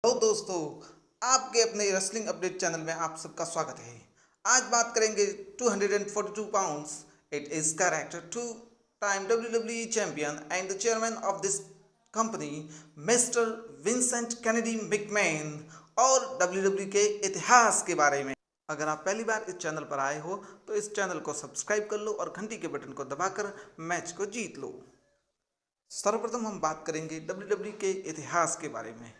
Hello दोस्तों, आपके अपने रेसलिंग अपडेट चैनल में आप सबका स्वागत है। आज बात करेंगे 242 pounds. It is correct, two time WWE champion and the chairman of this company mister Vincent Kennedy McMahon और WWE के इतिहास के बारे में। अगर आप पहली बार इस चैनल पर आए हो तो इस चैनल को सब्सक्राइब कर लो और घंटी के बटन को दबाकर मैच को जीत लो। सर्वप्रथम हम बात करेंगे WWE के इतिहास के बारे में।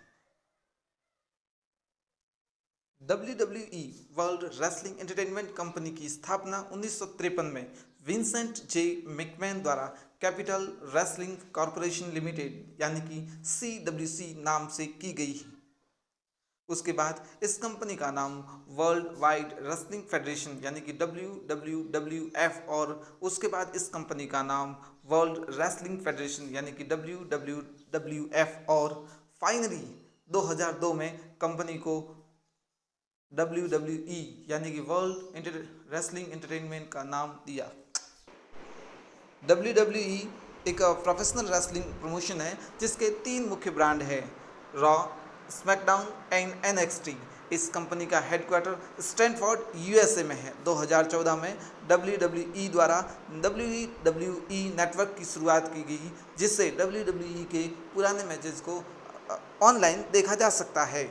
WWE world wrestling entertainment company की स्थापना 1953 में विंसेंट जे मैकमैन द्वारा कैपिटल रेसलिंग कॉरपोरेशन लिमिटेड यानी कि CWC नाम से की गई। उसके बाद इस कंपनी का नाम वर्ल्ड वाइड रेसलिंग फेडरेशन यानी कि WWF और उसके बाद इस कंपनी का नाम वर्ल्ड रेसलिंग फेडरेशन यानी कि WWF और फाइनली 2002 में कंपनी को WWE यानी कि वर्ल्ड रेसलिंग एंटरटेनमेंट का नाम दिया। WWE एक प्रोफेशनल रेसलिंग प्रमोशन है जिसके 3 मुख्य ब्रांड हैं, रॉ, स्मैकडाउन एंड NXT। इस कंपनी का हेडक्वार्टर स्टैनफोर्ड USA में है। 2014 में WWE द्वारा WWE नेटवर्क की शुरुआत की गई जिससे WWE के पुराने मैचेस को ऑनलाइन देखा जा सकता है।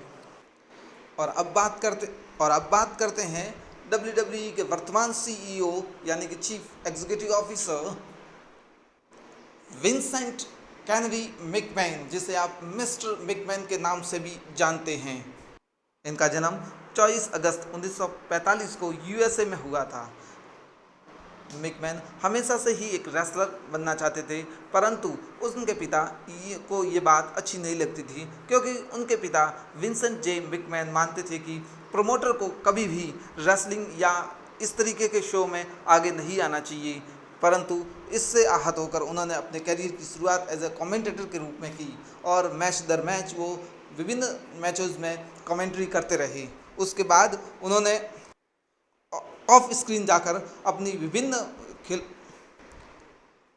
और अब बात करते हैं WWE के वर्तमान CEO यानी कि chief executive officer Vincent Kennedy McMahon, जिसे आप मिस्टर मैकमैन के नाम से भी जानते हैं। इनका जन्म 24 अगस्त 1945 को USA में हुआ था। मैकमैन हमेशा से ही एक रेसलर बनना चाहते थे, परंतु उनके पिता को ये बात अच्छी नहीं लगती थी क्योंकि उनके पिता विंसेंट जे मैकमैन मानते थे कि प्रमोटर को कभी भी रेसलिंग या इस तरीके के शो में आगे नहीं आना चाहिए। परंतु इससे आहत होकर उन्होंने अपने करियर की शुरुआत एज ए कमेंटेटर के रूप में की और मैच दर मैच वो विभिन्न मैचेस में कमेंट्री करते रहे। उसके बाद उन्होंने ऑफ स्क्रीन जाकर अपनी विभिन्न खेल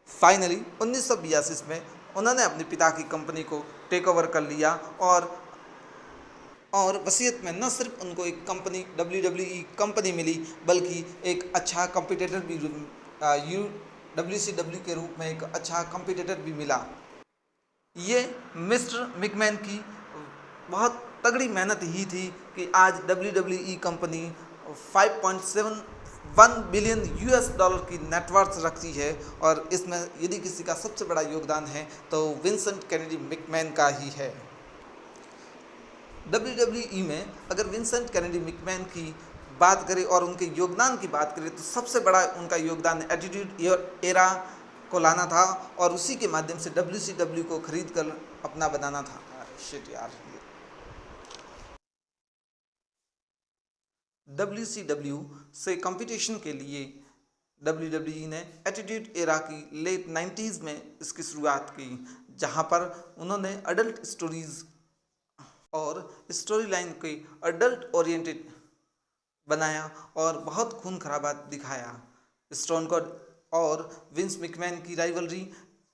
फाइनली 1982 में उन्होंने अपने पिता की कंपनी को टेक ओवर कर लिया और वसीयत में न सिर्फ उनको एक कंपनी WWE कंपनी मिली बल्कि एक अच्छा कंपटीटर भी WCW के रूप में एक अच्छा कंपटीटर भी मिला। ये मिस्टर मैकमैन की बहुत तगड़ी मेहनत ही थी कि आज WWE कंपनी 5.71 बिलियन US की नेटवर्थ रखती है और इसमें यदि किसी का सबसे बड़ा योगदान है तो विंसेंट केनेडी मैकमैन का ही है। WWE में अगर विंसेंट केनेडी मैकमैन की बात करें और उनके योगदान की बात करें तो सबसे बड़ा उनका योगदान एटीट्यूड एरा को लाना था और उसी के माध्यम से WCW को खरीद कर अपना बनाना था। शिट यार, WCW से कंपटीशन के लिए WWE ने एटीट्यूड एरा की लेट 90s में इसकी शुरुआत की, जहां पर उन्होंने अडल्ट स्टोरीज और स्टोरी लाइन के अडल्ट ओरिएंटेड बनाया और बहुत खून खराबा दिखाया। स्टोन कोल्ड और विंस मैकमैन की राइवलरी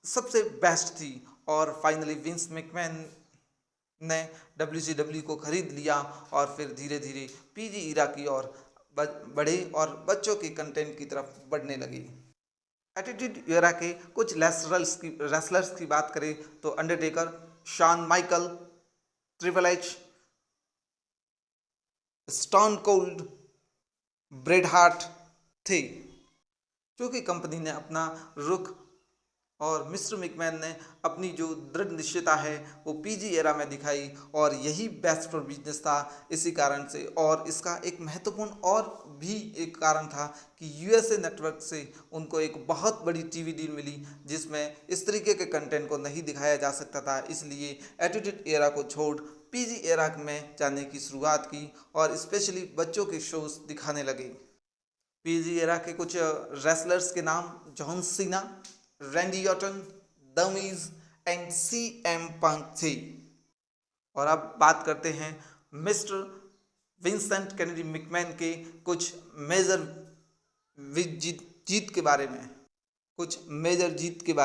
सबसे बेस्ट थी और फाइनली विंस मैकमैन ने WCW को खरीद लिया और फिर धीरे धीरे PG इरा की ओर बढ़े और बच्चों के कंटेंट की तरफ बढ़ने लगे। एटीट्यूड एरा के कुछ रेसलर्स की बात करें तो Undertaker, Shawn Michael, triple H, Stone Cold, Bret Hart थे। क्योंकि कंपनी ने अपना रुख और मिस्टर मैकमैन ने अपनी जो दृढ़ निश्चयता है वो PG एरा में दिखाई और यही बेस्ट फॉर बिजनेस था। इसी कारण से और इसका एक महत्वपूर्ण और भी एक कारण था कि USA नेटवर्क से उनको एक बहुत बड़ी TV डील मिली जिसमें इस तरीके के कंटेंट को नहीं दिखाया जा सकता था। इसलिए एटीट्यूड एरा को छोड़ PG एरा में जाने की शुरुआत की और स्पेशली बच्चों के शोज दिखाने लगे। PG एरा के कुछ रेसलर्स के नाम John Cena, Randy Orton, the Miz and CM पंक थे। और अब बात करते हैं मिस्टर विंसेंट केनेडी मैकमैन के कुछ मेजर जीत के बारे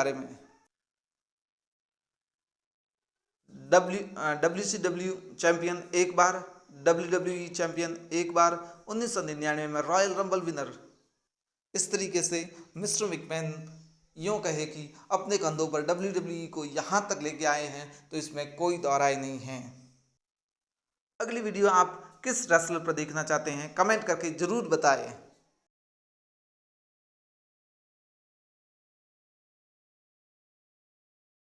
में, WCW चैंपियन एक बार, WWE चैंपियन एक बार, 1999 में रॉयल रंबल विनर। इस तरीके से मिस्टर मैकमैन यूँ कहे कि अपने कंधों पर WWE को यहाँ तक लेके आए हैं, तो इसमें कोई दो राय नहीं है। अगली वीडियो आप किस रेसलर पर देखना चाहते हैं कमेंट करके ज़रूर बताएं।